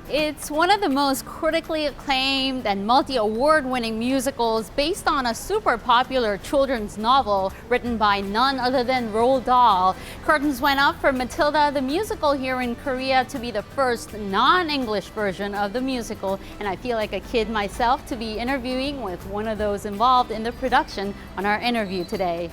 It's one of the most critically acclaimed and multi-award-winning musicals based on a super popular children's novel written by none other than Roald Dahl. Curtains went up for Matilda the musical here in Korea to be the first non-English version of the musical, and I feel like a kid myself to be interviewing with one of those involved in the production on our interview today.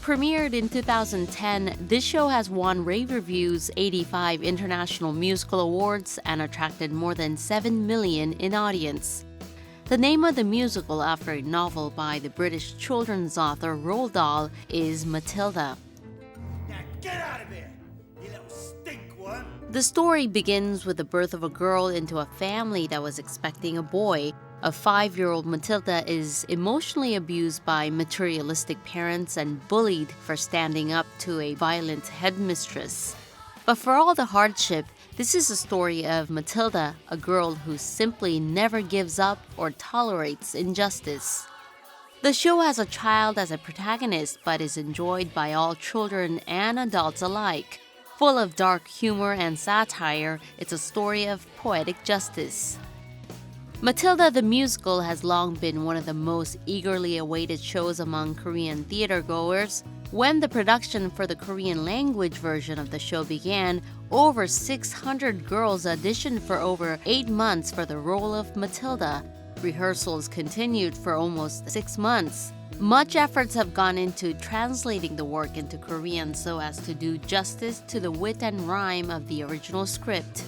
Premiered in 2010, this show has won rave reviews, 85 international musical awards, and attracted more than 7 million in audience. The name of the musical, after a novel by the British children's author Roald Dahl, is Matilda. Now get out of here, you little stinkworm! The story begins with the birth of a girl into a family that was expecting a boy. A 5-year-old Matilda is emotionally abused by materialistic parents and bullied for standing up to a violent headmistress. But for all the hardship, this is a story of Matilda, a girl who simply never gives up or tolerates injustice. The show has a child as a protagonist, but is enjoyed by all children and adults alike. Full of dark humor and satire, it's a story of poetic justice. Matilda the musical has long been one of the most eagerly awaited shows among Korean theatergoers. When the production for the Korean language version of the show began, over 600 girls auditioned for over 8 months for the role of Matilda. Rehearsals continued for almost 6 months. Much efforts have gone into translating the work into Korean so as to do justice to the wit and rhyme of the original script.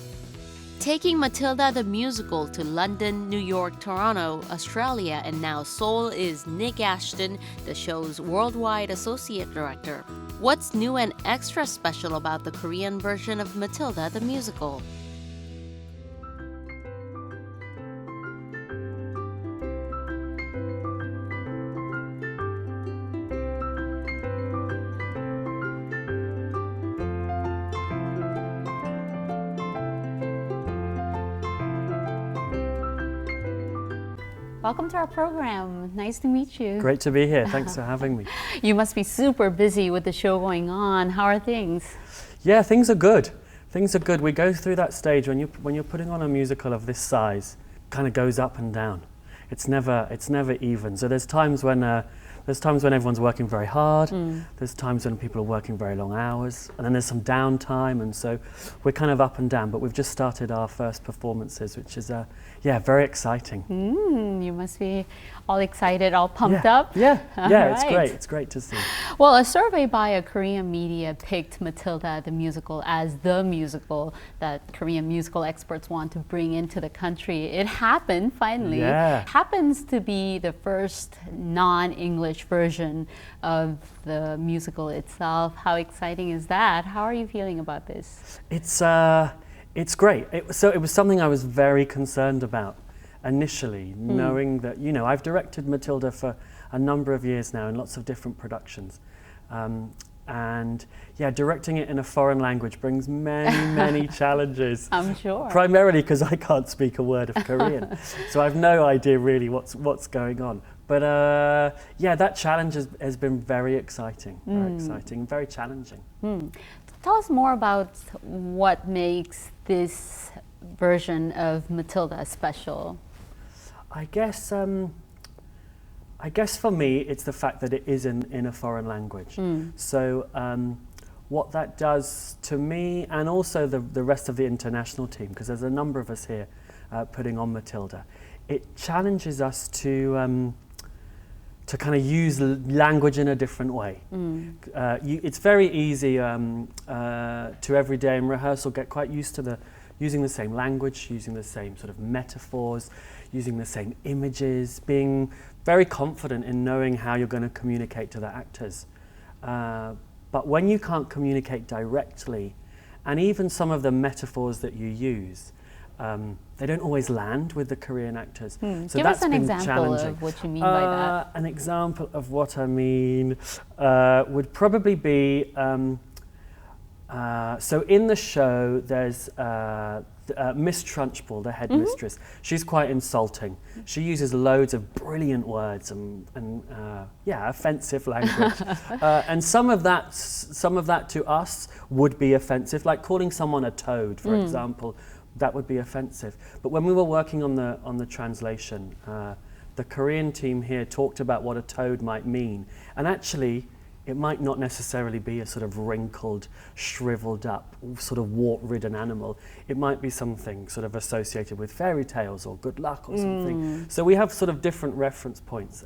Taking Matilda the musical to London, New York, Toronto, Australia, and now Seoul is Nik Ashton, the show's worldwide associate director. What's new and extra special about the Korean version of Matilda the musical? Welcome to our program. Nice to meet you. Great to be here. Thanks for having me. You must be super busy with the show going on. How are things? Yeah, things are good. Things are good. We go through that stage when you're putting on a musical of this size, kind of goes up and down. It's never even. So there's times when everyone's working very hard. There's times when people are working very long hours, and then there's some downtime, and so we're kind of up and down. But we've just started our first performances, which is very exciting. You must be all excited, all pumped up. Yeah, Right. It's great. It's great to see. Well, a survey by a Korean media picked Matilda the musical as the musical that Korean musical experts want to bring into the country. It happened finally. Yeah. Happens to be the first non-English version of the musical itself. How exciting is that? How are you feeling about this? It's great. It was something I was very concerned about initially, knowing that, I've directed Matilda for a number of years now in lots of different productions. And directing it in a foreign language brings many challenges. I'm sure. Primarily because I can't speak a word of Korean. So I've no idea really what's going on. But that challenge has been very exciting, and very challenging. Tell us more about what makes this version of Matilda special. I guess for me, it's the fact that it is in a foreign language. So what that does to me, and also the rest of the international team, because there's a number of us here putting on Matilda, it challenges us to kind of use language in a different way. It's very easy to every day in rehearsal get quite used to using the same language, using the same sort of metaphors, using the same images, being very confident in knowing how you're going to communicate to the actors. But when you can't communicate directly, and even some of the metaphors that you use, they don't always land with the Korean actors. So Give us an example of what you mean by that. An example of what I mean would probably be So in the show, there's Miss Trunchbull, the headmistress. She's quite insulting. She uses loads of brilliant words and offensive language. And some of that to us would be offensive, like calling someone a toad, for example. That would be offensive. But when we were working on the translation, the Korean team here talked about what a toad might mean, and actually, it might not necessarily be a sort of wrinkled, shriveled up, sort of wart-ridden animal. It might be something sort of associated with fairy tales or good luck or something. So we have sort of different reference points.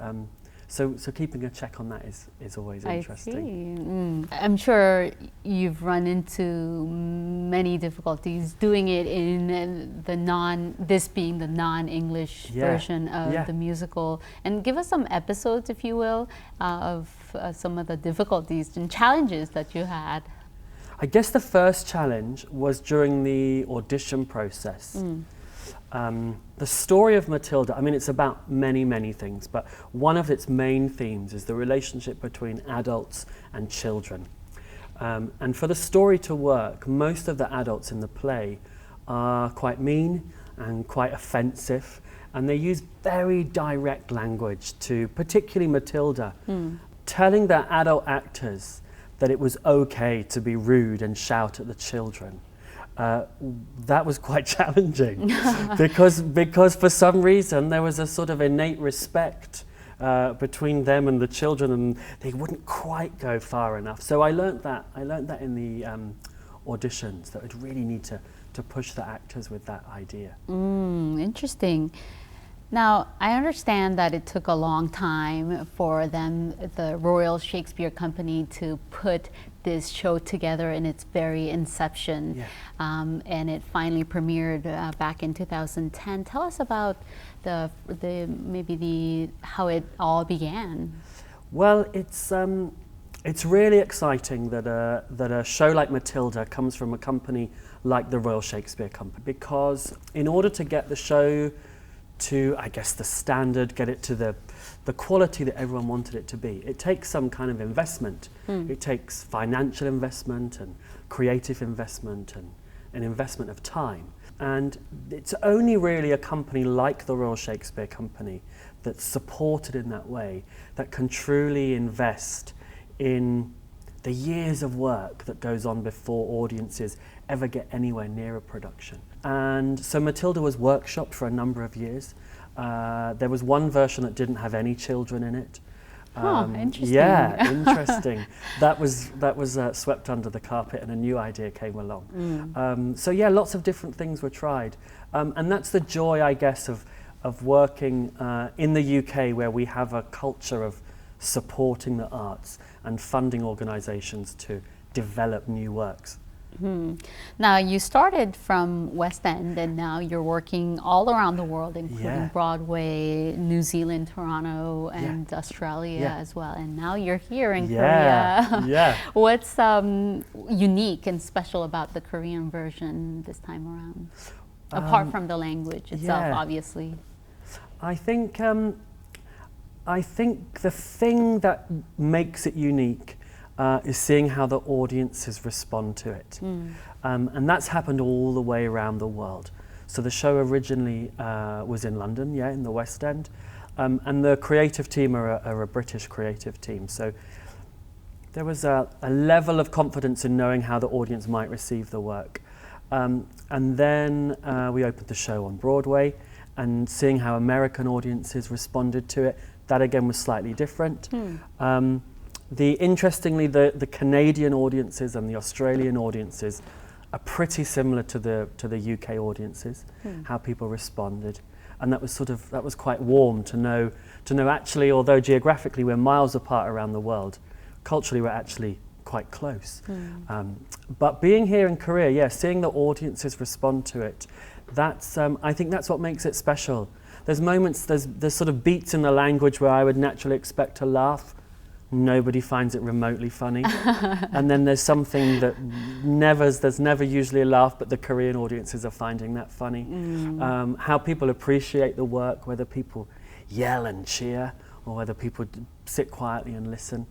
So keeping a check on that is always interesting. I see. I'm sure you've run into many difficulties doing it in this being the non-English version of the musical. And give us some episodes, if you will, of some of the difficulties and challenges that you had. I guess the first challenge was during the audition process. The story of Matilda, I mean, it's about many, many things, but one of its main themes is the relationship between adults and children. And for the story to work, most of the adults in the play are quite mean and quite offensive, and they use very direct language to, particularly Matilda, telling their adult actors that it was okay to be rude and shout at the children. That was quite challenging because for some reason there was a sort of innate respect between them and the children, and they wouldn't quite go far enough. So I learnt that in the auditions, that we'd really need to push the actors with that idea. Interesting. Now, I understand that it took a long time for them, the Royal Shakespeare Company, to put this show together in its very inception, and it finally premiered back in 2010. Tell us about how it all began. Well, it's really exciting that a show like Matilda comes from a company like the Royal Shakespeare Company, because in order to get the show to, I guess, the standard, get it to the quality that everyone wanted it to be, it takes some kind of investment. It takes financial investment and creative investment and an investment of time. And it's only really a company like the Royal Shakespeare Company that's supported in that way that can truly invest in the years of work that goes on before audiences ever get anywhere near a production. And so Matilda was workshopped for a number of years. There was one version that didn't have any children in it. Interesting. Yeah, interesting. That was swept under the carpet, and a new idea came along. So yeah, lots of different things were tried, and that's the joy, I guess, of working in the UK, where we have a culture of supporting the arts and funding organisations to develop new works. Now, you started from West End, and now you're working all around the world, including Broadway, New Zealand, Toronto, and Australia as well. And now you're here in Korea. What's unique and special about the Korean version this time around? Apart from the language itself, obviously. I think the thing that makes it unique is seeing how the audiences respond to it. And that's happened all the way around the world. So the show originally was in London, in the West End. And the creative team are a British creative team. So there was a level of confidence in knowing how the audience might receive the work. And then we opened the show on Broadway, and seeing how American audiences responded to it, that again was slightly different. Interestingly, the Canadian audiences and the Australian audiences are pretty similar to the UK audiences, how people responded, and that was quite warm to know actually, although geographically we're miles apart around the world, culturally we're actually quite close. But being here in Korea, seeing the audiences respond to it, I think that's what makes it special. There's moments, there's sort of beats in the language where I would naturally expect to laugh. Nobody finds it remotely funny. And then there's something that there's never usually a laugh, but the Korean audiences are finding that funny. How people appreciate the work, whether people yell and cheer or whether people sit quietly and listen.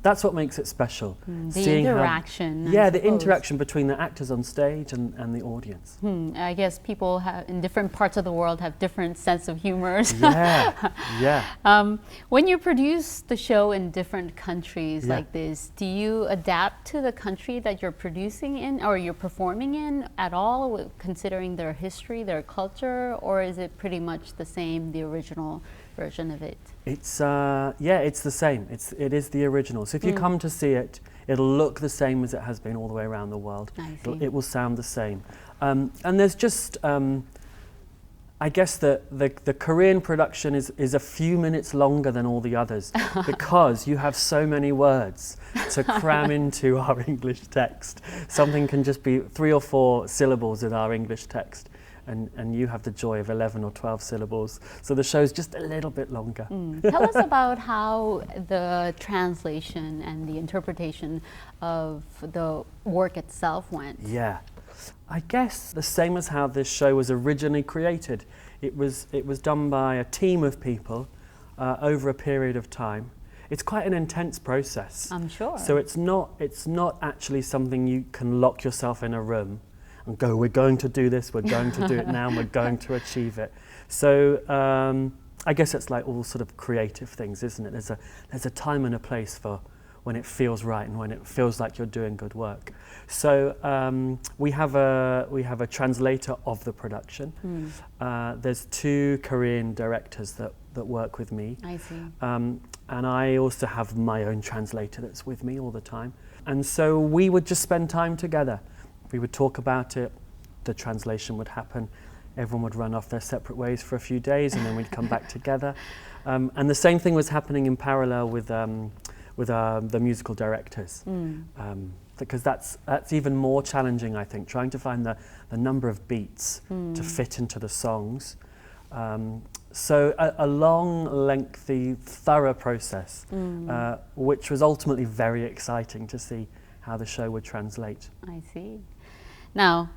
That's what makes it special. The interaction. The interaction between the actors on stage and the audience. I guess people in different parts of the world have different sense of humors. When you produce the show in different countries like this, do you adapt to the country that you're producing in or you're performing in at all, considering their history, their culture, or is it pretty much the same, the original version of it? It's it's the same. It is the original. So if you come to see it, it'll look the same as it has been all the way around the world. It will sound the same. And there's just, I guess the Korean production is a few minutes longer than all the others because you have so many words to cram into our English text. Something can just be 3 or 4 syllables in our English text. And you have the joy of 11 or 12 syllables. So the show's just a little bit longer. Tell us about how the translation and the interpretation of the work itself went. Yeah. I guess the same as how this show was originally created. It was done by a team of people over a period of time. It's quite an intense process. I'm sure. So it's not actually something you can lock yourself in a room and go, we're going to do this, we're going to do it now, and we're going to achieve it. So I guess it's like all sort of creative things, isn't it? There's a time and a place for when it feels right and when it feels like you're doing good work. So we have a translator of the production. There's 2 Korean directors that work with me. I see. And I also have my own translator that's with me all the time. And so we would just spend time together. We would talk about it, the translation would happen, everyone would run off their separate ways for a few days and then we'd come back together. And the same thing was happening in parallel with the musical directors. Because that's even more challenging, I think, trying to find the number of beats to fit into the songs. So a long, lengthy, thorough process, which was ultimately very exciting to see how the show would translate. I see. Now,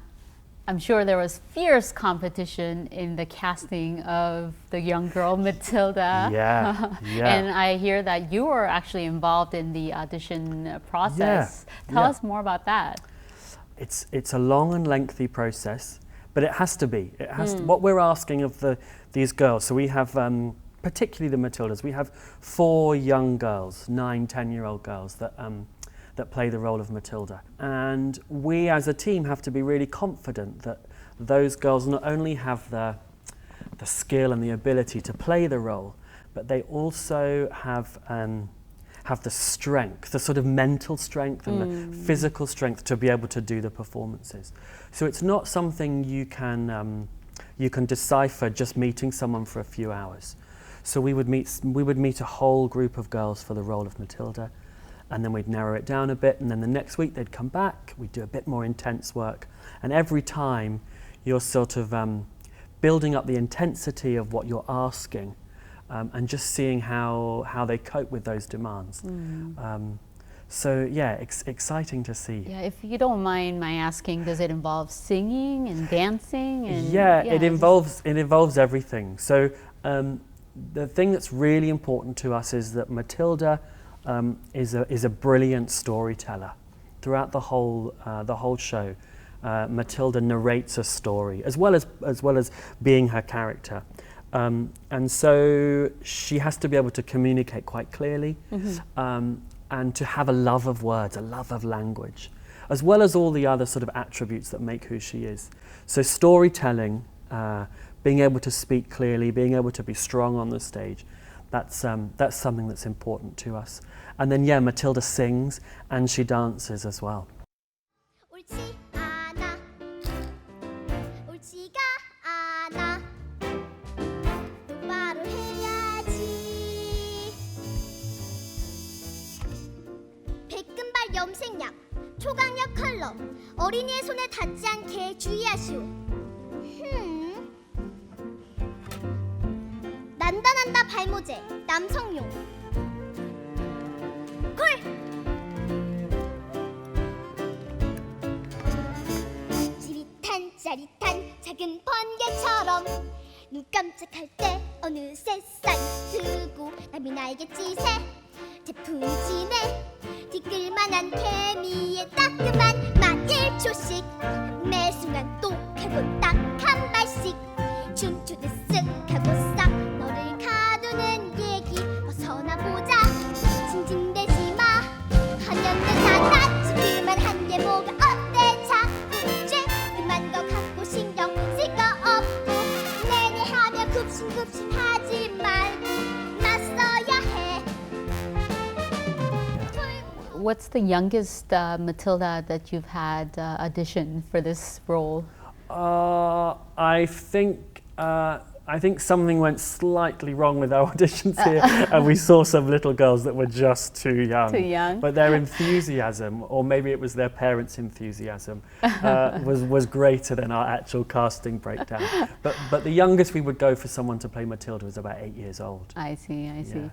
I'm sure there was fierce competition in the casting of the young girl Matilda. Yeah. And I hear that you were actually involved in the audition process. Tell us more about that. It's a long and lengthy process, but it has to be. It has to, what we're asking of these girls. So we have, particularly the Matildas, we have 4 young girls, 9, 10-year-old girls that play the role of Matilda. And we as a team have to be really confident that those girls not only have the skill and the ability to play the role, but they also have the strength, the sort of mental strength and the physical strength to be able to do the performances. So it's not something you can decipher just meeting someone for a few hours. So we would meet a whole group of girls for the role of Matilda, and then we'd narrow it down a bit, and then the next week they'd come back, we'd do a bit more intense work. And every time you're sort of building up the intensity of what you're asking and just seeing how they cope with those demands. So yeah, exciting to see. Yeah, if you don't mind my asking, does it involve singing and dancing? And it involves everything. So the thing that's really important to us is that Matilda is a brilliant storyteller. Throughout the whole show, Matilda narrates a story as well as being her character, and so she has to be able to communicate quite clearly, and to have a love of words, a love of language, as well as all the other sort of attributes that make who she is. So storytelling, being able to speak clearly, being able to be strong on the stage. That's something that's important to us. And then Matilda sings and she dances as well. 옳지 않아 옳지가 않아 똑바로 해야지 백금발 염색약 초강력 컬러 어린이의 손에 닿지 않게 주의하시오 난다 발모제 남성용 콜 짜릿한 작은 번개처럼 깜짝할 때 어느새 쌍트고 남이 나에게 찌세 태풍이 지네 뒤끌만한 케미에 따끔한 맛 1초씩 매 순간 똑하고 딱 한 발씩 춤추듯 쓱 하고 싹 너를 가두는 얘기 벗어나 보자 징징대지 마 하면 난 그만 한 게 뭐가 어때 자꾸 죄 그만 거 갖고 신경 쓸 거 없고 내내 하며 굽신굽신 하지 말고 맞서야 해. What's the youngest Matilda that you've had audition for this role? I think something went slightly wrong with our auditions here, and we saw some little girls that were just too young. Too young. But their enthusiasm, or maybe it was their parents' enthusiasm, was greater than our actual casting breakdown. But the youngest we would go for someone to play Matilda was about 8 years old. I see. Yeah.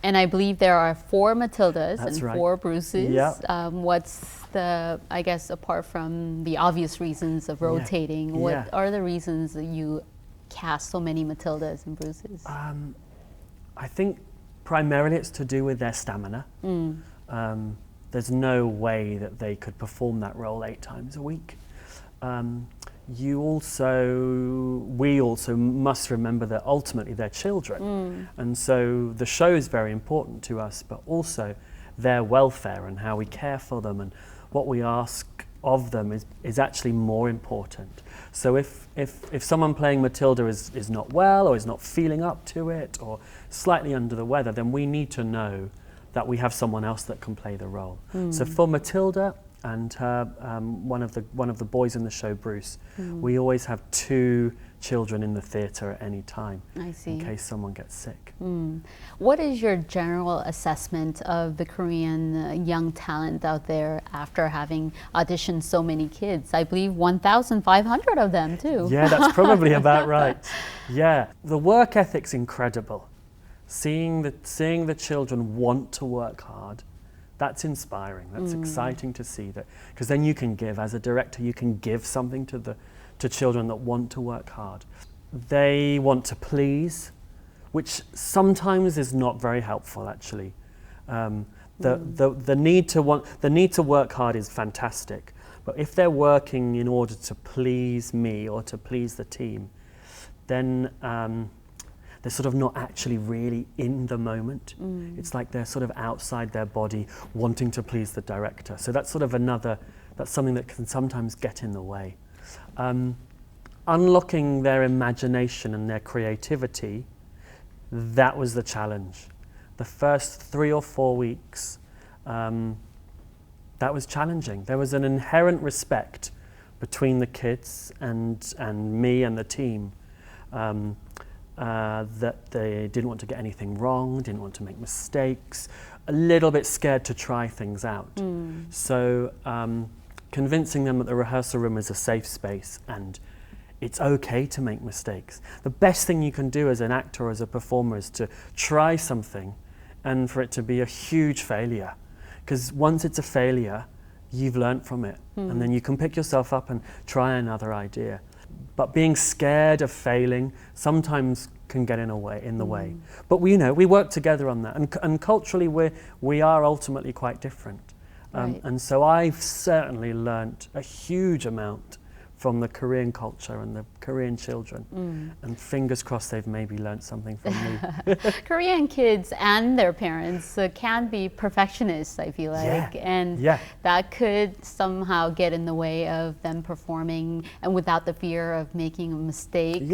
And I believe there are 4 Matildas That's and right. 4 Bruces. Yeah. What's the, I guess, apart from the obvious reasons of rotating, what are the reasons that you cast so many Matildas and Bruces? I think primarily it's to do with their stamina. There's no way that they could perform that role 8 times a week. We also must remember that ultimately they're children. And so the show is very important to us, but also their welfare and how we care for them and what we ask of them is actually more important. So if someone playing Matilda is not well or is not feeling up to it or slightly under the weather, then we need to know that we have someone else that can play the role. So for Matilda and her, one of the boys in the show, Bruce, we always have 2 children in the theatre at any time. I see. In case someone gets sick. What is your general assessment of the Korean young talent out there after having auditioned so many kids? I believe 1,500 of them too. Yeah, that's probably about right. Yeah, the work ethic's incredible. Seeing the children want to work hard, that's inspiring. That's exciting to see that, because then you can give, as a director, you can give something to children that want to work hard. They want to please, which sometimes is not very helpful, actually. The need to work hard is fantastic, but if they're working in order to please me or to please the team, then they're sort of not actually really in the moment. It's like they're sort of outside their body, wanting to please the director. So that's sort of that's something that can sometimes get in the way. Unlocking their imagination and their creativity, that was the challenge. The first 3 or 4 weeks, that was challenging. There was an inherent respect between the kids and me and the team, that they didn't want to get anything wrong, didn't want to make mistakes, a little bit scared to try things out. So convincing them that the rehearsal room is a safe space and it's okay to make mistakes. The best thing you can do as an actor or as a performer is to try something and for it to be a huge failure. Because once it's a failure, you've learnt from it. And then you can pick yourself up and try another idea. But being scared of failing sometimes can get in the way. But we work together on that. And culturally, we are ultimately quite different. Right. And so I've certainly learnt a huge amount from the Korean culture and the Korean children. And fingers crossed they've maybe learnt something from me. Korean kids and their parents can be perfectionists, I feel like. And that could somehow get in the way of them performing and without the fear of making a mistake.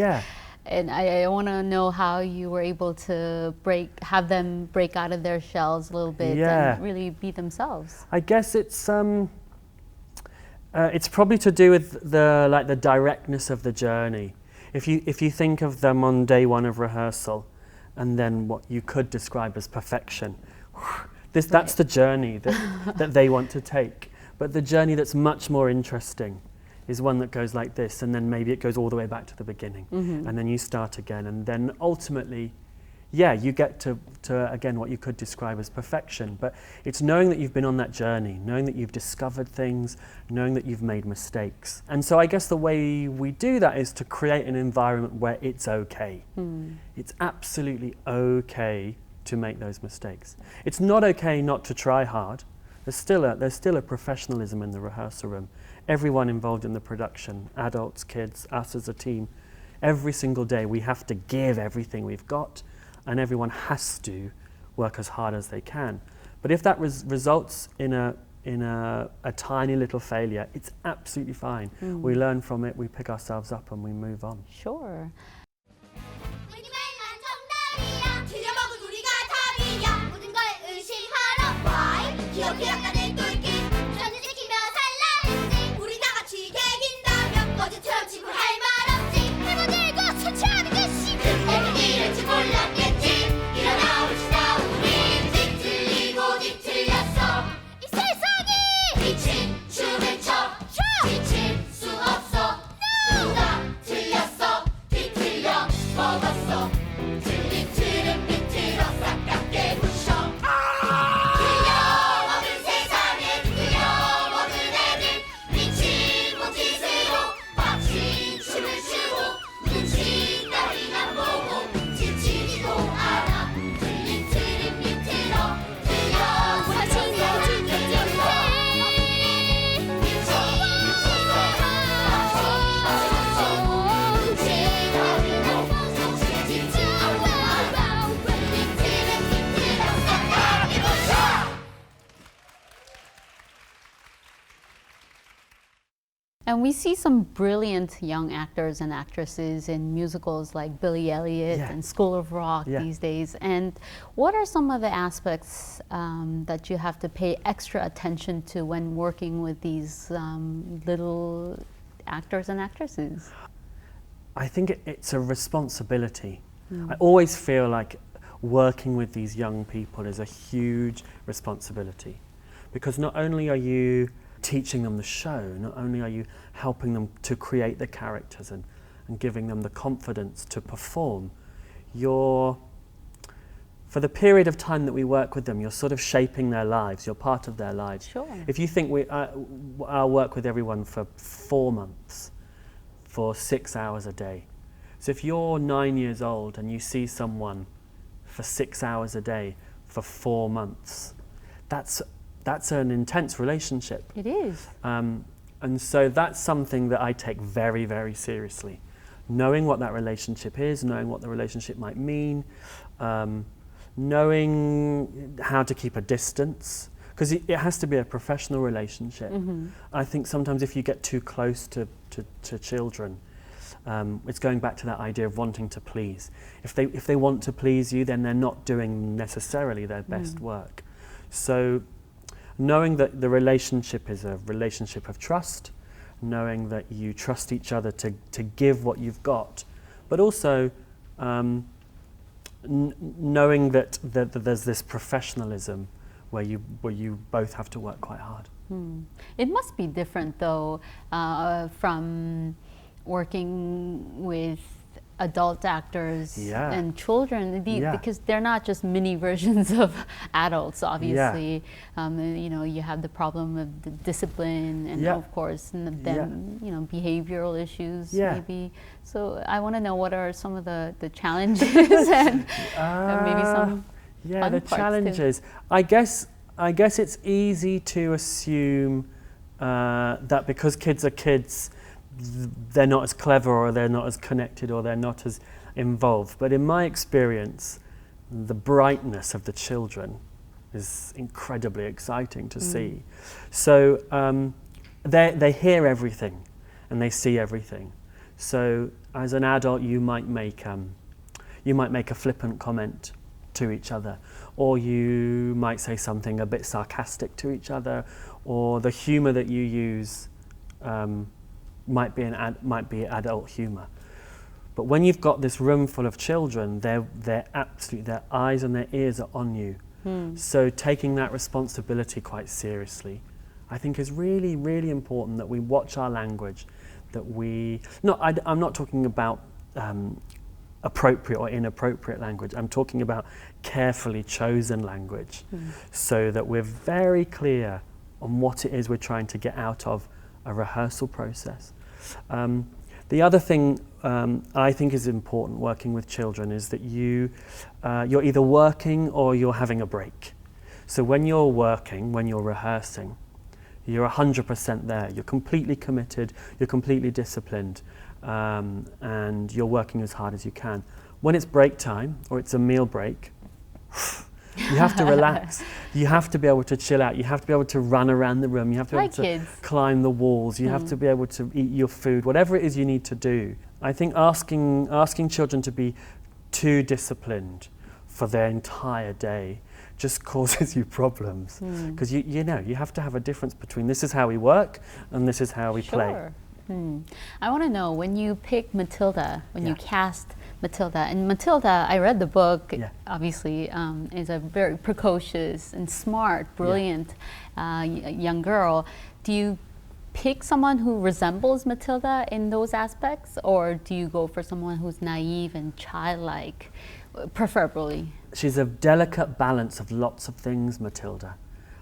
And I want to know how you were able to have them break out of their shells a little bit and really be themselves. I guess it's probably to do with the directness of the journey. If you think of them on day 1 of rehearsal, and then what you could describe as perfection, that's the journey that they want to take. But the journey that's much more interesting is one that goes like this, and then maybe it goes all the way back to the beginning, and then you start again, and then ultimately yeah, you get to again, what you could describe as perfection, but it's knowing that you've been on that journey, knowing that you've discovered things, knowing that you've made mistakes. And so I guess the way we do that is to create an environment where it's okay. It's absolutely okay to make those mistakes. It's not okay not to try hard. There's still a professionalism in the rehearsal room. Everyone involved in the production, adults, kids, us as a team, every single day we have to give everything we've got, and everyone has to work as hard as they can. But if that results in a tiny little failure, it's absolutely fine. We learn from it, we pick ourselves up and we move on. Sure. 우리 말만 정답이야. 틀려먹은 우리가 답이야. 모든 걸 의심하러 Why? 기억해 약간의 똘끼. 전혀 지키며 살라 했지. 우리 다 같이 개긴다면 어제처럼 지구할 말 없지. 해보들고 천천히 듯이 그때는 이럴지 몰랐겠지. 일어나 옳시다 우린 뒤틀리고 뒤틀렸어. 이 세상이 미친 춤을 춰. 지칠 수 없어. 누가 틀렸어. 뒤틀려 먹었어. 틀린 틀은 비틀어 싹깝게 부셔. 틀려먹은 세상에 틀려먹은 애들 미친 몸짓으로 빡친 춤을 추고 눈치 따윈 안 보고 지치지도 않아. 틀린 틀은 비틀어 틀려서 And we see some brilliant young actors and actresses in musicals like Billy Elliot Yeah. and School of Rock Yeah. these days. And what are some of the aspects that you have to pay extra attention to when working with these little actors and actresses? I think it's a responsibility. I always feel like working with these young people is a huge responsibility, because not only are you teaching them the show, not only are you helping them to create the characters and giving them the confidence to perform, you're, for the period of time that we work with them, you're sort of shaping their lives, you're part of their lives. Sure. If you think I'll work with everyone for 4 months, for 6 hours a day. So if you're 9 years old and you see someone for 6 hours a day for 4 months, that's an intense relationship. It is. And so that's something that I take very, very seriously. Knowing what that relationship is, knowing what the relationship might mean, knowing how to keep a distance, because it has to be a professional relationship. I think sometimes if you get too close to children, it's going back to that idea of wanting to please. If they want to please you, then they're not doing necessarily their best work. So knowing that the relationship is a relationship of trust, knowing that you trust each other to give what you've got, but also knowing that there's this professionalism where you both have to work quite hard. It must be different though from working with adult actors and children, because they're not just mini versions of adults, obviously. You know, you have the problem of the discipline and of course then you know, behavioral issues maybe. So I want to know what are some of the challenges and maybe some fun the parts challenges. too. I guess it's easy to assume that because kids are kids, they're not as clever or they're not as connected or they're not as involved. But in my experience, the brightness of the children is incredibly exciting to see. So they hear everything and they see everything. So as an adult, you might make a flippant comment to each other, or you might say something a bit sarcastic to each other, or the humor that you use might be adult humor. But when you've got this room full of children, they're absolutely, their eyes and their ears are on you. So taking that responsibility quite seriously, I think is really, really important, that we watch our language, that I'm not talking about appropriate or inappropriate language. I'm talking about carefully chosen language so that we're very clear on what it is we're trying to get out of a rehearsal process. The other thing I think is important working with children is that you're either working or you're having a break. So when you're working, when you're rehearsing, you're 100% there. You're completely committed, you're completely disciplined, and you're working as hard as you can. When it's break time or it's a meal break, you have to relax. You have to be able to chill out. You have to be able to run around the room. You have to be able to climb the walls. You have to be able to eat your food, whatever it is you need to do. I think asking children to be too disciplined for their entire day just causes you problems. Because you know, you have to have a difference between this is how we work and this is how we play. I want to know, when you pick Matilda, when you cast Matilda, and Matilda, I read the book, obviously, is a very precocious and smart, brilliant young girl. Do you pick someone who resembles Matilda in those aspects, or do you go for someone who's naive and childlike, preferably? She's a delicate balance of lots of things, Matilda.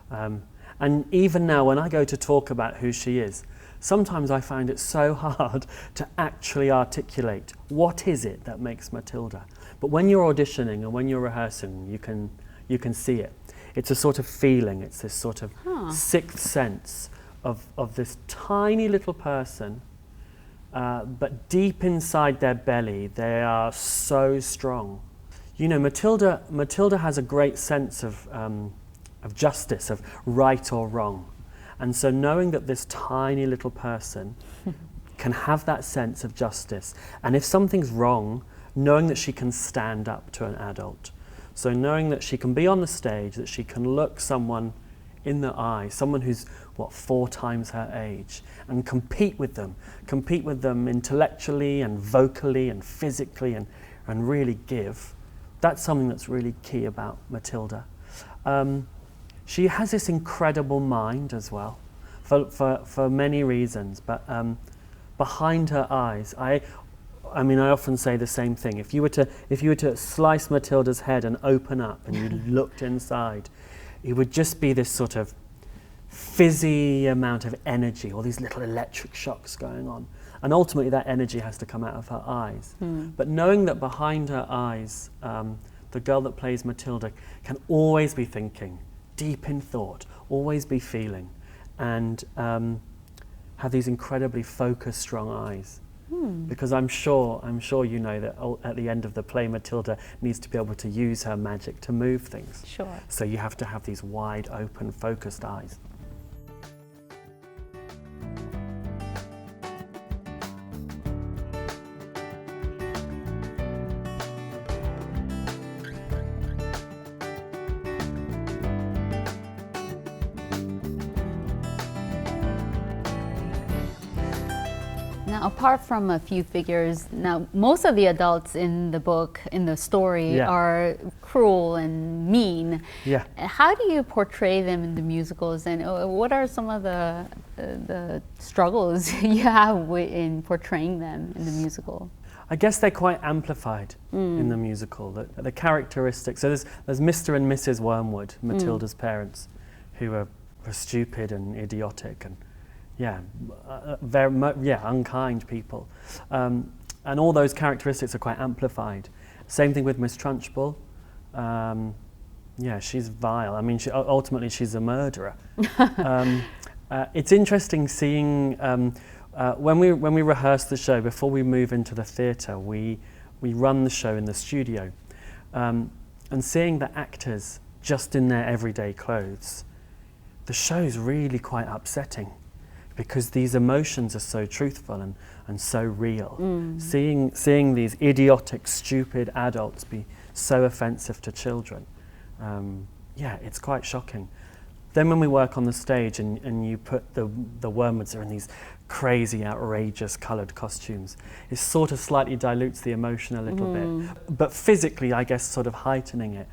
And even now, when I go to talk about who she is, sometimes I find it so hard to actually articulate what is it that makes Matilda. But when you're auditioning and when you're rehearsing, you can see it. It's a sort of feeling, it's this sort of sixth sense of this tiny little person, but deep inside their belly, they are so strong. You know, Matilda has a great sense of justice, of right or wrong. And so knowing that this tiny little person can have that sense of justice, and if something's wrong, knowing that she can stand up to an adult. So knowing that she can be on the stage, that she can look someone in the eye, someone who's, 4 times her age, and compete with them intellectually and vocally and physically and really give. That's something that's really key about Matilda. She has this incredible mind as well, for many reasons, but behind her eyes, I mean, I often say the same thing. If you were to slice Matilda's head and open up and you looked inside, it would just be this sort of fizzy amount of energy, all these little electric shocks going on. And ultimately that energy has to come out of her eyes. But knowing that behind her eyes, the girl that plays Matilda can always be thinking, deep in thought, always be feeling, and have these incredibly focused, strong eyes. Because I'm sure you know that at the end of the play, Matilda needs to be able to use her magic to move things. Sure. So you have to have these wide open, focused eyes. Now, apart from a few figures, now most of the adults in the book, in the story, are cruel and mean. Yeah. How do you portray them in the musicals, and what are some of the struggles you have in portraying them in the musical? I guess they're quite amplified in the musical. The characteristics. So there's Mr. and Mrs. Wormwood, Matilda's parents, who are stupid and idiotic and unkind people, and all those characteristics are quite amplified. Same thing with Miss Trunchbull. She's vile. I mean, ultimately she's a murderer. It's interesting seeing when we rehearse the show before we move into the theatre. We run the show in the studio, and seeing the actors just in their everyday clothes, the show's really quite upsetting. Because these emotions are so truthful and so real. Seeing these idiotic, stupid adults be so offensive to children, it's quite shocking. Then when we work on the stage and you put the Wormwoods are in these crazy, outrageous coloured costumes, it sort of slightly dilutes the emotion a little bit. But physically, I guess, sort of heightening it.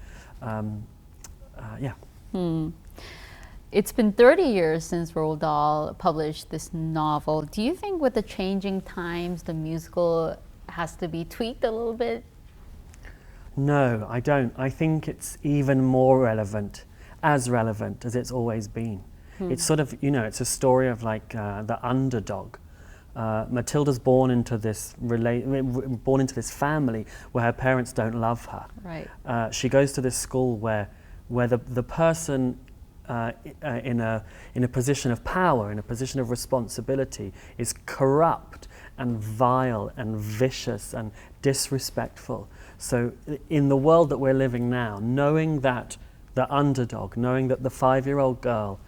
It's been 30 years since Roald Dahl published this novel. Do you think with the changing times, the musical has to be tweaked a little bit No, I don't. I think it's even more relevant as it's always been. It's sort of, it's a story of like the underdog. Matilda's born into this family where her parents don't love her. Right. She goes to this school where the person in a position of power, in a position of responsibility, is corrupt and vile and vicious and disrespectful. So in the world that we're living now, knowing that the underdog, knowing that the 5-year-old girl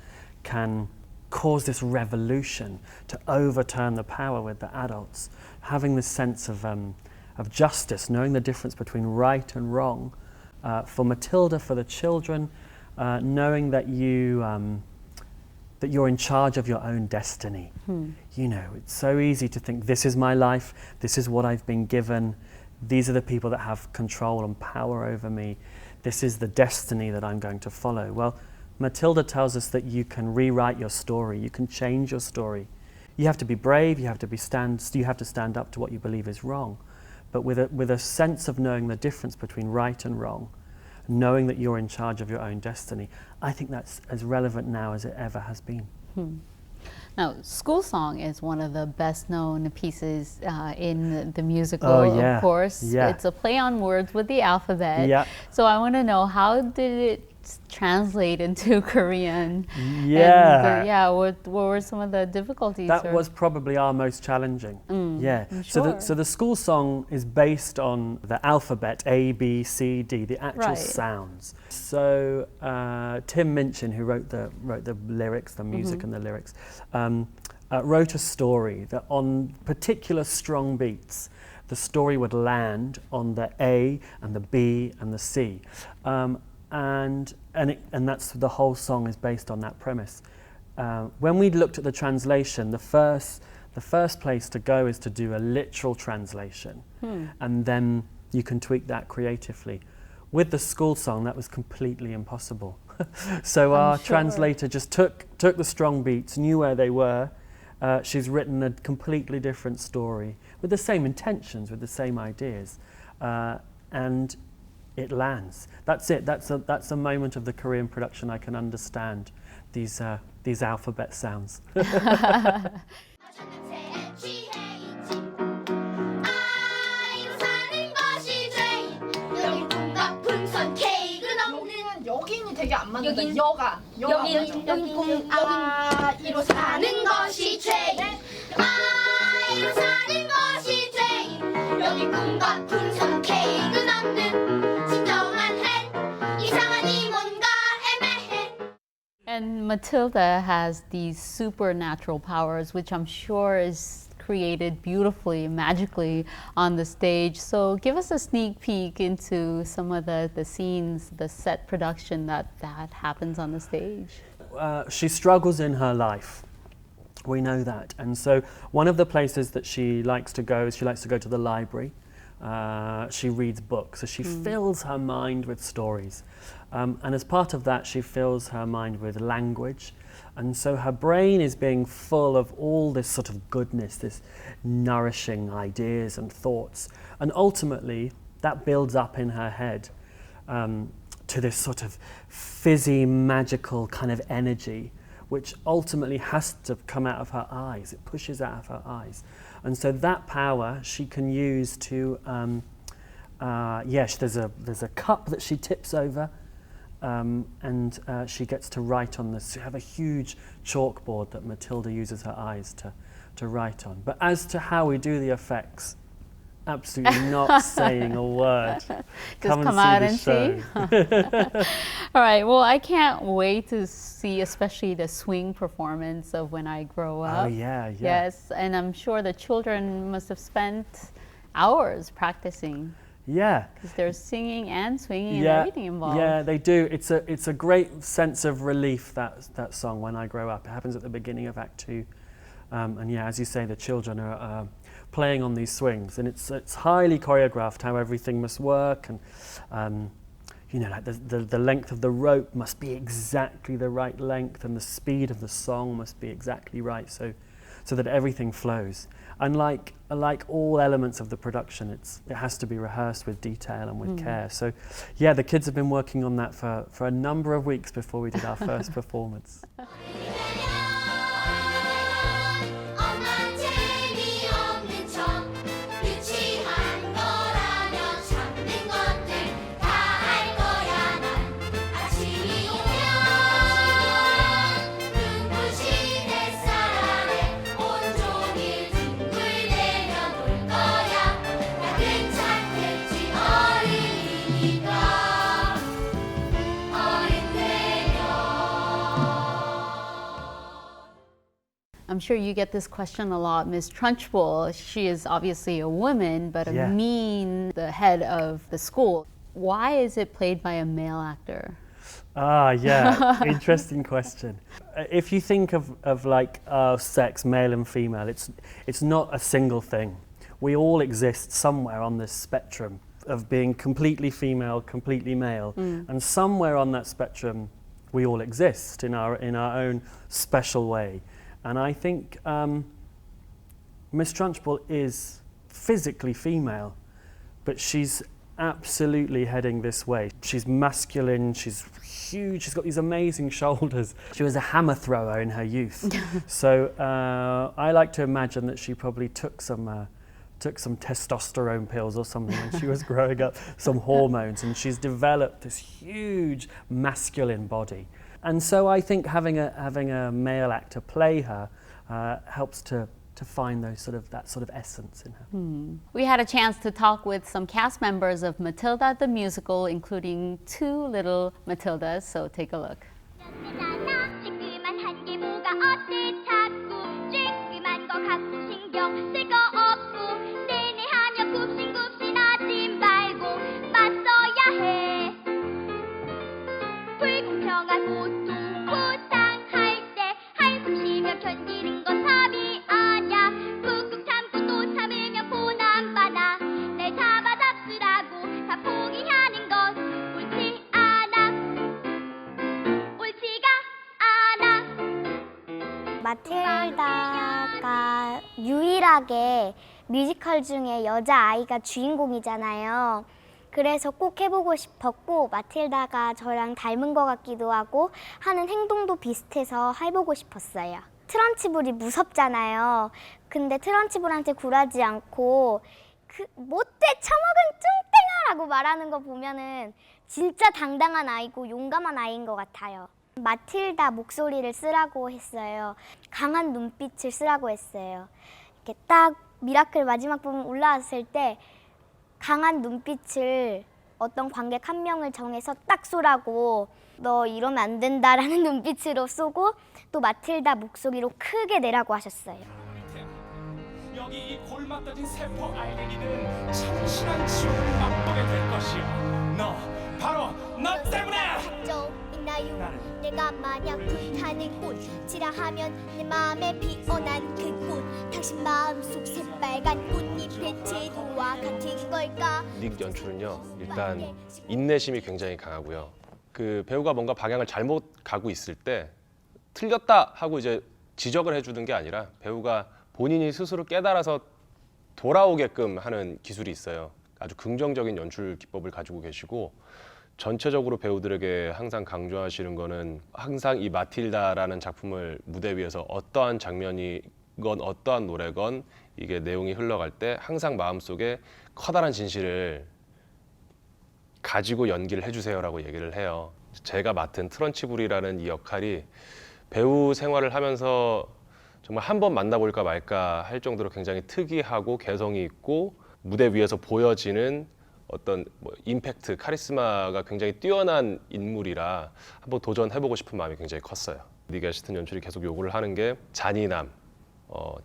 can cause this revolution to overturn the power with the adults, having this sense of justice, knowing the difference between right and wrong, for Matilda, for the children, knowing that that you're in charge of your own destiny. It's so easy to think, this is my life, this is what I've been given, these are the people that have control and power over me, this is the destiny that I'm going to follow. Well, Matilda tells us that you can rewrite your story, you can change your story. You have to be brave, you have to stand up to what you believe is wrong, but with a sense of knowing the difference between right and wrong, knowing that you're in charge of your own destiny. I think that's as relevant now as it ever has been. Now, School Song is one of the best known pieces in the musical, of course. Yeah. It's a play on words with the alphabet. Yeah. So I want to know, how did it translate into Korean? Yeah. And, what were some of the difficulties? That was probably our most challenging. Yeah. I'm sure. So the School Song is based on the alphabet, A, B, C, D, the actual sounds. So Tim Minchin, who wrote the lyrics, the music and the lyrics, wrote a story that on particular strong beats, the story would land on the A and the B and the C. And that's the whole song is based on that premise. When we looked at the translation, the first place to go is to do a literal translation, and then you can tweak that creatively. With the School Song, that was completely impossible. So our translator just took the strong beats, knew where they were. She's written a completely different story with the same intentions, with the same ideas, and it lands. That's it. That's a moment of the Korean production I can understand these alphabet sounds. 여기는 되게 안 맞는다. 여기는 아이로 사는 것이 죄인. 아이로 사는 것이 죄인. 여기 꿈과 풍선 케이크는 없는 진정한 해. 이상하니 뭔가 애매해. And Matilda has these supernatural powers, which I'm sure is created beautifully, magically on the stage. So give us a sneak peek into some of the scenes, the set production that happens on the stage. She struggles in her life. We know that. And so one of the places that she likes to go is she likes to go to the library. She reads books. So she fills her mind with stories. And as part of that, she fills her mind with language. And so her brain is being full of all this sort of goodness, this nourishing ideas and thoughts. And ultimately, that builds up in her head to this sort of fizzy, magical kind of energy, which ultimately has to come out of her eyes. It pushes out of her eyes. And so that power she can use to, there's a cup that she tips over, and she gets to write on this. She have a huge chalkboard that Matilda uses her eyes to write on. But as to how we do the effects, absolutely not saying a word. Just come out and see. All right, well, I can't wait to see especially the swing performance of When I Grow Up. Oh, yeah. Yes, and I'm sure the children must have spent hours practicing. Yeah. Because there's singing and swinging and everything involved. Yeah, they do. It's a great sense of relief, that song, When I Grow Up. It happens at the beginning of Act 2. And yeah, as you say, the children are playing on these swings, and it's highly choreographed how everything must work, and like the length of the rope must be exactly the right length, and the speed of the song must be exactly right. So so that everything flows. And like all elements of the production, it has to be rehearsed with detail and with care. So yeah, the kids have been working on that for a number of weeks before we did our first performance. I'm sure you get this question a lot, Miss Trunchbull. She is obviously a woman, but the head of the school. Why is it played by a male actor? Yeah, interesting question. If you think of like sex, male and female, it's not a single thing. We all exist somewhere on this spectrum of being completely female, completely male, and somewhere on that spectrum we all exist in our own special way. And I think Miss Trunchbull is physically female, but she's absolutely heading this way. She's masculine, she's huge, she's got these amazing shoulders. She was a hammer thrower in her youth. So I like to imagine that she probably took some testosterone pills or something when she was growing up, some hormones, and she's developed this huge masculine body. And so I think having a male actor play her helps to find that sort of essence in her. We had a chance to talk with some cast members of Matilda the musical, including 2 little Matildas, so take a look. 마틸다가 유일하게 뮤지컬 중에 여자아이가 주인공이잖아요. 그래서 꼭 해보고 싶었고 마틸다가 저랑 닮은 것 같기도 하고 하는 행동도 비슷해서 해보고 싶었어요. 트런치불이 무섭잖아요. 근데 트런치불한테 굴하지 않고 그 못돼 처먹은 뚱땡아라고 말하는 거 보면은 진짜 당당한 아이고 용감한 아이인 것 같아요. 마틸다 목소리를 쓰라고 했어요. 강한 눈빛을 쓰라고 했어요. 이렇게 딱 미라클 마지막 부분 올라왔을 때 강한 눈빛을 어떤 관객 한 명을 정해서 딱 쏘라고, 너 이러면 안 된다라는 눈빛으로 쏘고 또 마틸다 목소리로 크게 내라고 하셨어요. 여기 이 골맞춰진 세포 알갱이들은 참신한 지옥을 맛보게 될 것이야. 너 바로 너 때문에. 있나요? 내가 만약 불타는 꽃 지라하면 내 마음에 피어난 그 꽃 당신 마음속 새빨간 꽃잎의 제도와 같은 걸까? 닉 연출은요, 일단 인내심이 굉장히 강하고요. 그 배우가 뭔가 방향을 잘못 가고 있을 때 틀렸다 하고 이제 지적을 해주는 게 아니라 배우가 본인이 스스로 깨달아서 돌아오게끔 하는 기술이 있어요. 아주 긍정적인 연출 기법을 가지고 계시고 전체적으로 배우들에게 항상 강조하시는 거는 항상 이 마틸다라는 작품을 무대 위에서 어떠한 장면이건 어떠한 노래건 이게 내용이 흘러갈 때 항상 마음속에 커다란 진실을 가지고 연기를 해주세요라고 얘기를 해요. 제가 맡은 트런치불이라는 이 역할이 배우 생활을 하면서 정말 한 번 만나볼까 말까 할 정도로 굉장히 특이하고 개성이 있고 무대 위에서 보여지는 어떤 임팩트, 카리스마가 굉장히 뛰어난 인물이라 한번 도전해보고 싶은 마음이 굉장히 컸어요. 닉 애쉬턴 연출이 계속 요구를 하는 게 잔인함,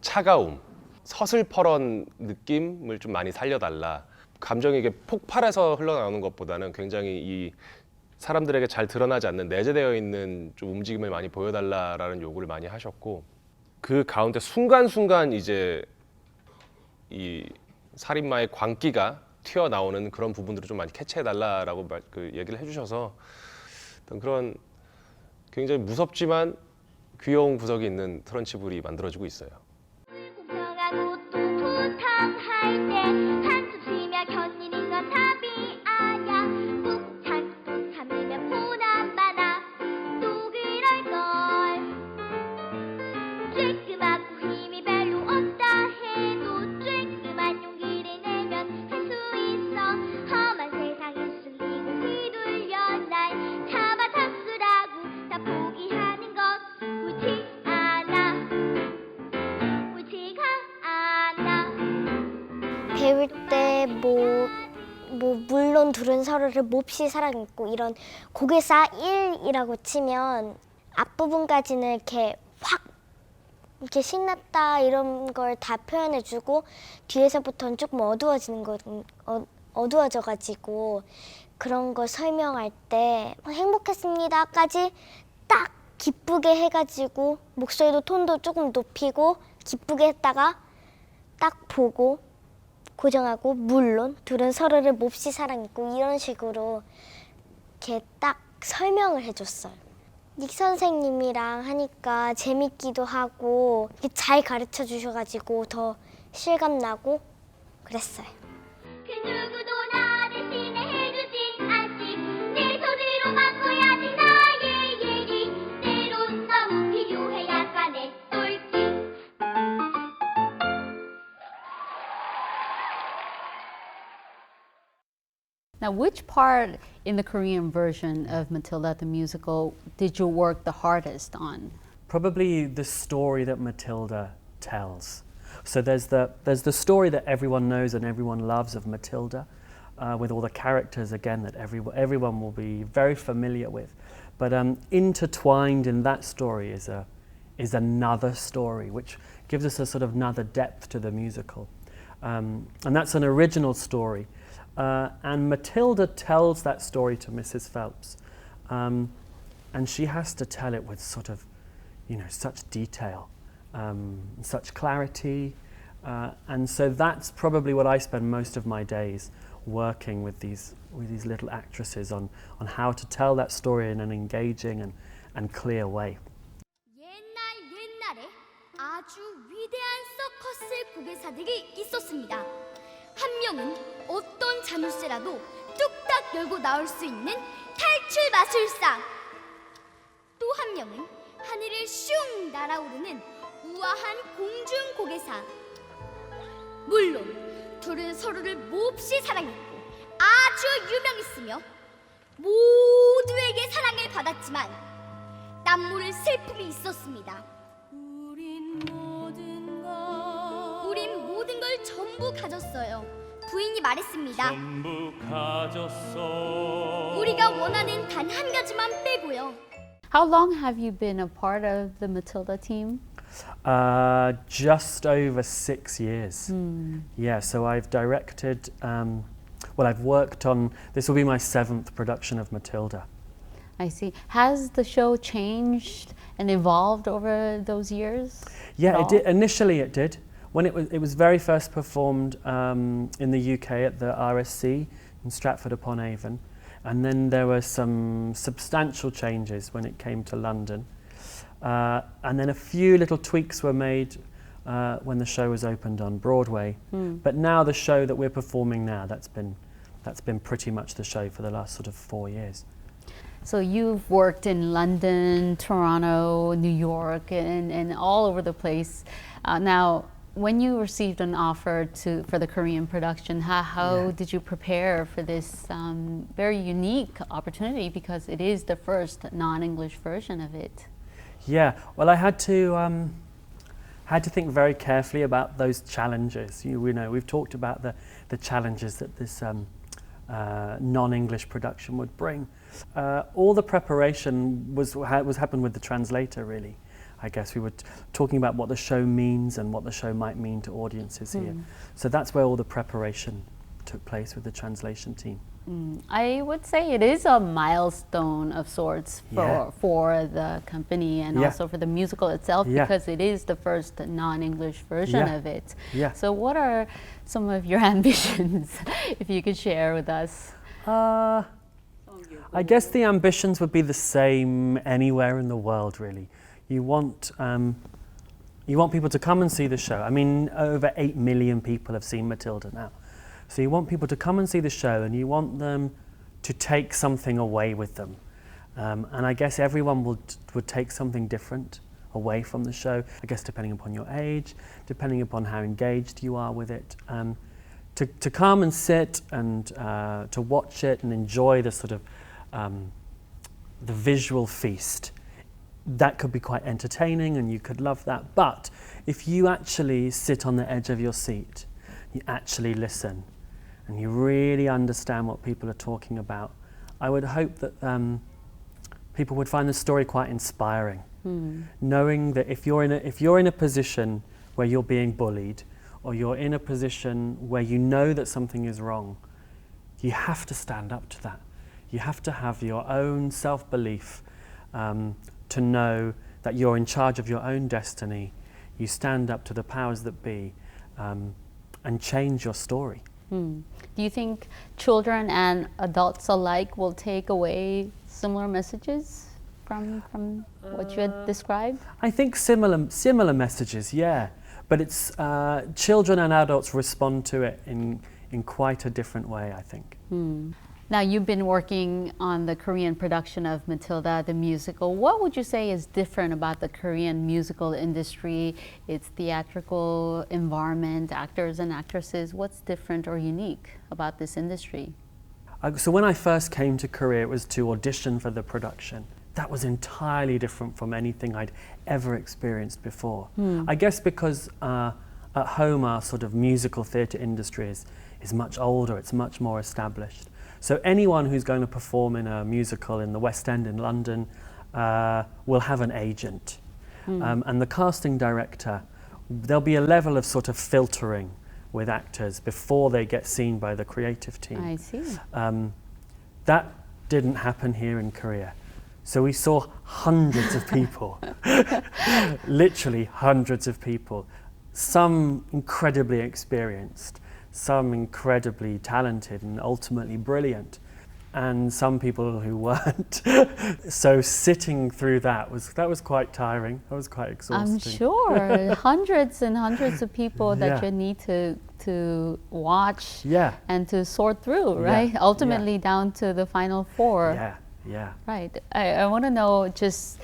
차가움, 서슬퍼런 느낌을 좀 많이 살려달라. 감정이 이게 폭발해서 흘러나오는 것보다는 굉장히 이 사람들에게 잘 드러나지 않는 내재되어 있는 좀 움직임을 많이 보여달라라는 요구를 많이 하셨고 그 가운데 순간순간 이제 이 살인마의 광기가 튀어나오는 그런 부분들을 좀 많이 캐치해달라라고 얘기를 해주셔서 어떤 그런 굉장히 무섭지만 귀여운 구석이 있는 트런치불이 만들어지고 있어요. 설명할 때 한숨 쉬며 견디는 건 답이 아냐 꾹 참고 참으면 보단 많아 또 그럴걸 쬐끔하고 힘이 별로 없다 해도 쬐끔한 용기를 내면 할 수 있어 험한 세상에 쓸리고 휘둘려 날 잡아 잡수라고 다 포기하는 것 옳지 않아 옳지가 않아 배울 때 물론 둘은 서로를 몹시 사랑했고 이런 고개사 1이라고 치면 앞부분까지는 이렇게 확 이렇게 신났다 이런 걸 다 표현해주고 뒤에서부터는 조금 어두워져가지고 그런 거 설명할 때 행복했습니다까지 딱 기쁘게 해가지고 목소리도 톤도 조금 높이고 기쁘게 했다가 딱 보고 고정하고 물론 둘은 서로를 몹시 사랑했고 이런 식으로 이렇게 딱 설명을 해줬어요. 닉 선생님이랑 하니까 재밌기도 하고 잘 가르쳐 주셔가지고 더 실감나고 그랬어요. 그 누구도 나 대신에 해주진 않지 내 손으로 바꿔야지 나의 얘기 때론 너무 필요해 약간의 똘끼 Now, which part in the Korean version of Matilda the musical did you work the hardest on? Probably the story that Matilda tells. So there's the story that everyone knows and everyone loves of Matilda, with all the characters again that everyone will be very familiar with. But intertwined in that story is another story, which gives us a sort of another depth to the musical, and that's an original story. And Matilda tells that story to Mrs. Phelps, and she has to tell it with sort of, such detail, such clarity, and so that's probably what I spend most of my days working with these little actresses on how to tell that story in an engaging and clear way. 옛날에 아주 위대한 서커스 고개사들이 있었습니다. 한 명은 어떤 자물쇠라도 뚝딱 열고 나올 수 있는 탈출 마술사. 또 한 명은 하늘을 슝 날아오르는 우아한 공중 고개사. 물론 둘은 서로를 몹시 사랑했고 아주 유명했으며 모두에게 사랑을 받았지만 남모를 슬픔이 있었습니다. 우린 모든 걸 전부 가졌어요. 부인이 말했습니다. 전부 가졌어. 우리가 원하는 단 한 가지만 빼고요. How long have you been a part of the Matilda team? Just over 6 years. Yeah, so I've directed, I've worked on, this will be my 7th production of Matilda. I see. Has the show changed and evolved over those years? Yeah, it did. Initially it did. When it was very first performed in the UK at the RSC in Stratford-upon-Avon, and then there were some substantial changes when it came to London, and then a few little tweaks were made when the show was opened on Broadway. But now the show that we're performing now, that's been pretty much the show for the last sort of 4 years. So you've worked in London, Toronto, New York, and all over the place. Now, when you received an offer for the Korean production, how did you prepare for this very unique opportunity, because it is the first non-English version of it? Yeah, well, I had to think very carefully about those challenges. We know we've talked about the challenges that this non-English production would bring. All the preparation was happened with the translator, really. I guess we were talking about what the show means and what the show might mean to audiences here. So that's where all the preparation took place with the translation team. I would say it is a milestone of sorts for the company and also for the musical itself, because it is the first non-English version of it. So what are some of your ambitions, if you could share with us? I guess the ambitions would be the same anywhere in the world, really. You want You want people to come and see the show. I mean, over 8 million people have seen Matilda now. So you want people to come and see the show, and you want them to take something away with them. And I guess everyone would take something different away from the show, I guess depending upon your age, depending upon how engaged you are with it. To come and sit and to watch it and enjoy the sort of the visual feast, that could be quite entertaining and you could love that. But if you actually sit on the edge of your seat, you actually listen and you really understand what people are talking about, I would hope that people would find the story quite inspiring. Knowing that if you're in a position where you're being bullied, or you're in a position where you know that something is wrong, you have to stand up to that. You have to have your own self-belief to know that you're in charge of your own destiny. You stand up to the powers that be and change your story. Do you think children and adults alike will take away similar messages from what you had described? I think similar messages, yeah. But it's children and adults respond to it in quite a different way, I think. Now, you've been working on the Korean production of Matilda, the musical. What would you say is different about the Korean musical industry, its theatrical environment, actors and actresses? What's different or unique about this industry? So when I first came to Korea, it was to audition for the production. That was entirely different from anything I'd ever experienced before. I guess because at home our sort of musical theatre industry is much older, it's much more established. So anyone who's going to perform in a musical in the West End in London will have an agent. And the casting director, there'll be a level of sort of filtering with actors before they get seen by the creative team. I see. That didn't happen here in Korea. So we saw hundreds of people, literally hundreds of people, some incredibly experienced, some incredibly talented and ultimately brilliant, and some people who weren't. So sitting through that was quite tiring. That was quite exhausting. I'm sure. Hundreds and hundreds of people that you need to watch and to sort through, right? Ultimately down to the final four. Yeah. Right. I want to know just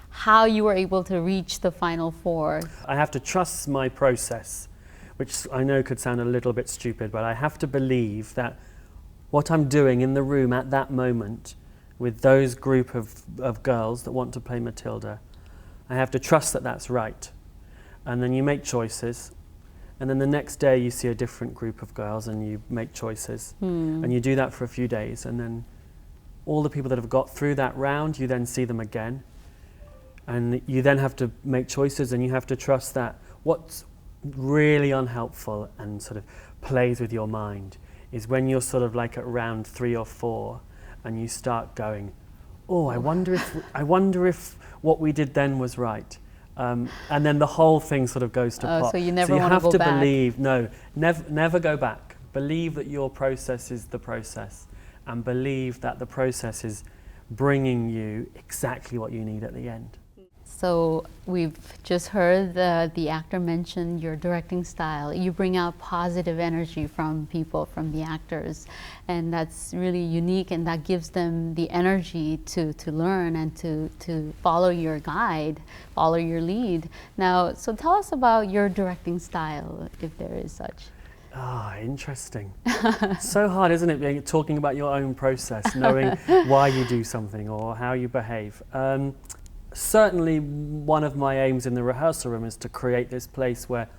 how you were able to reach the final four. I have to trust my process, which I know could sound a little bit stupid, but I have to believe that what I'm doing in the room at that moment with those group of girls that want to play Matilda, I have to trust that that's right. And then you make choices. And then the next day you see a different group of girls and you make choices. And you do that for a few days. And then all the people that have got through that round, you then see them again. And you then have to make choices and you have to trust that what's really unhelpful and sort of plays with your mind is when you're sort of like at round 3 or 4 and you start going, oh, I wonder if what we did then was right. And then the whole thing sort of goes to pot. So you never want to go back. So you have to believe, no, never go back. Believe that your process is the process. And believe that the process is bringing you exactly what you need at the end. So we've just heard the actor mention your directing style. You bring out positive energy from people, from the actors, and that's really unique, and that gives them the energy to learn and to follow your guide, follow your lead. Now, so tell us about your directing style, if there is such. Interesting. So hard, isn't it, talking about your own process, knowing why you do something or how you behave. Certainly one of my aims in the rehearsal room is to create this place where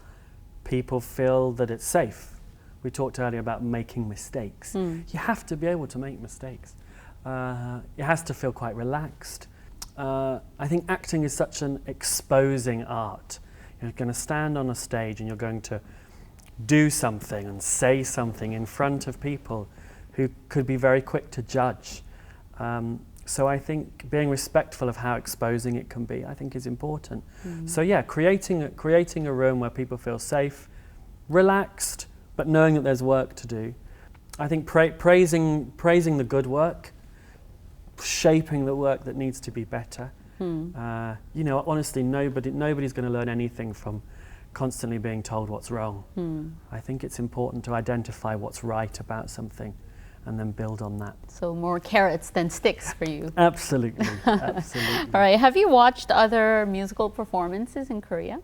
people feel that it's safe. We talked earlier about making mistakes. You have to be able to make mistakes. It has to feel quite relaxed. I think acting is such an exposing art. You're going to stand on a stage and you're going to do something and say something in front of people who could be very quick to judge. So I think being respectful of how exposing it can be, I think is important. So yeah, creating a room where people feel safe, relaxed, but knowing that there's work to do. I think praising the good work, shaping the work that needs to be better, You know, honestly, nobody's going to learn anything from constantly being told what's wrong. I think it's important to identify what's right about something and then build on that. So more carrots than sticks for you. Absolutely, absolutely. All right, have you watched other musical performances in Korea?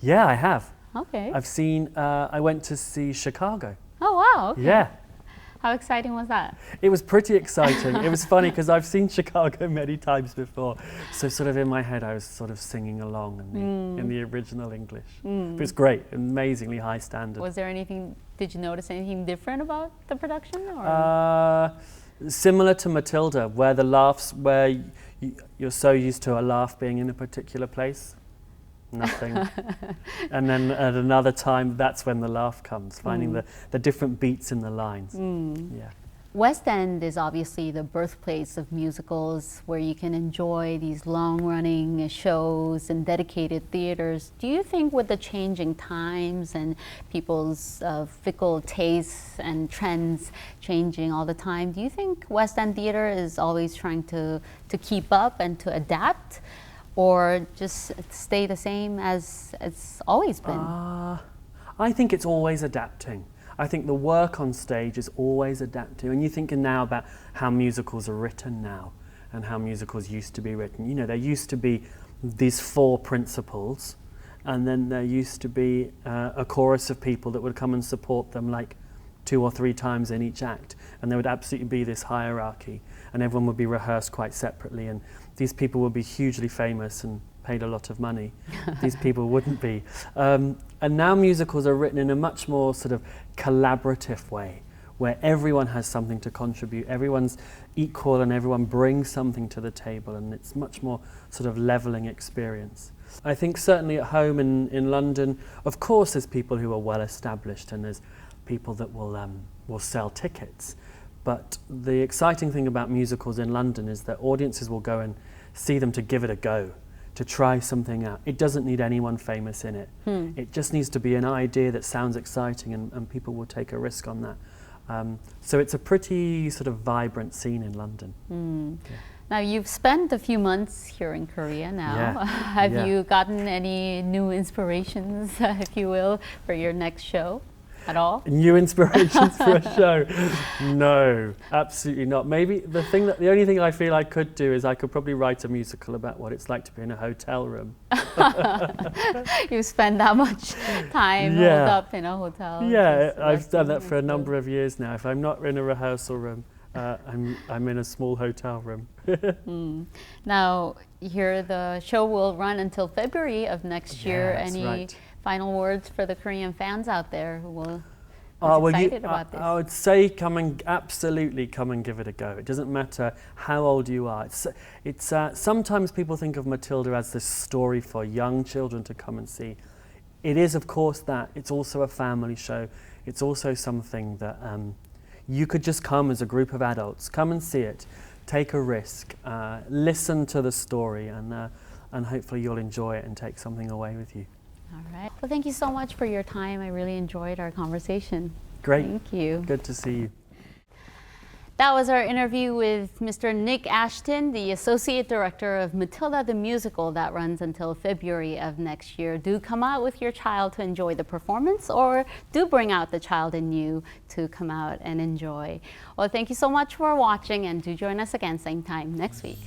Yeah, I have. Okay. I went to see Chicago. Oh, wow. Okay. Yeah. How exciting was that? It was pretty exciting. It was funny because I've seen Chicago many times before. So sort of in my head, I was sort of singing along in the original English. But it's great, amazingly high standard. Was there anything, did you notice anything different about the production? Or? Similar to Matilda, where the laughs, where you're so used to a laugh being in a particular place. Nothing. And then at another time, that's when the laugh comes, finding the different beats in the lines. Yeah. West End is obviously the birthplace of musicals where you can enjoy these long-running shows and dedicated theaters. Do you think with the changing times and people's fickle tastes and trends changing all the time, do you think West End theater is always trying to keep up and to adapt? Or just stay the same as it's always been? I think it's always adapting. I think the work on stage is always adapting. And you're thinking now about how musicals are written now and how musicals used to be written. You know, there used to be these 4 principals, and then there used to be a chorus of people that would come and support them like 2 or 3 times in each act. And there would absolutely be this hierarchy, and everyone would be rehearsed quite separately. And these people would be hugely famous and paid a lot of money. These people wouldn't be. And now musicals are written in a much more sort of collaborative way, where everyone has something to contribute, everyone's equal and everyone brings something to the table, and it's much more sort of leveling experience. I think certainly at home in London, of course there's people who are well established and there's people that will sell tickets. But the exciting thing about musicals in London is that audiences will go and see them to give it a go, to try something out. It doesn't need anyone famous in it. It just needs to be an idea that sounds exciting, and people will take a risk on that. So it's a pretty sort of vibrant scene in London. Yeah. Now you've spent a few months here in Korea now. Yeah. Have you gotten any new inspirations, if you will, for your next show? At all? New inspirations for a show? No, absolutely not. Maybe the only thing I feel I could do is I could probably write a musical about what it's like to be in a hotel room. You spend that much time holed up in a hotel. Yeah, I've done that for a number of years now. If I'm not in a rehearsal room, I'm in a small hotel room. Now, here the show will run until February of next year. That's Any right. final words for the Korean fans out there who will be excited about this? I would say absolutely come and give it a go. It doesn't matter how old you are. It's sometimes people think of Matilda as this story for young children to come and see. It is, of course, that. It's also a family show. It's also something that you could just come as a group of adults, come and see it, take a risk, listen to the story, and hopefully you'll enjoy it and take something away with you. All right. Well, thank you so much for your time. I really enjoyed our conversation. Great. Thank you. Good to see you. That was our interview with Mr. Nik Ashton, the Associate Director of Matilda the Musical that runs until February of next year. Do come out with your child to enjoy the performance, or do bring out the child in you to come out and enjoy. Well, thank you so much for watching, and do join us again same time next week.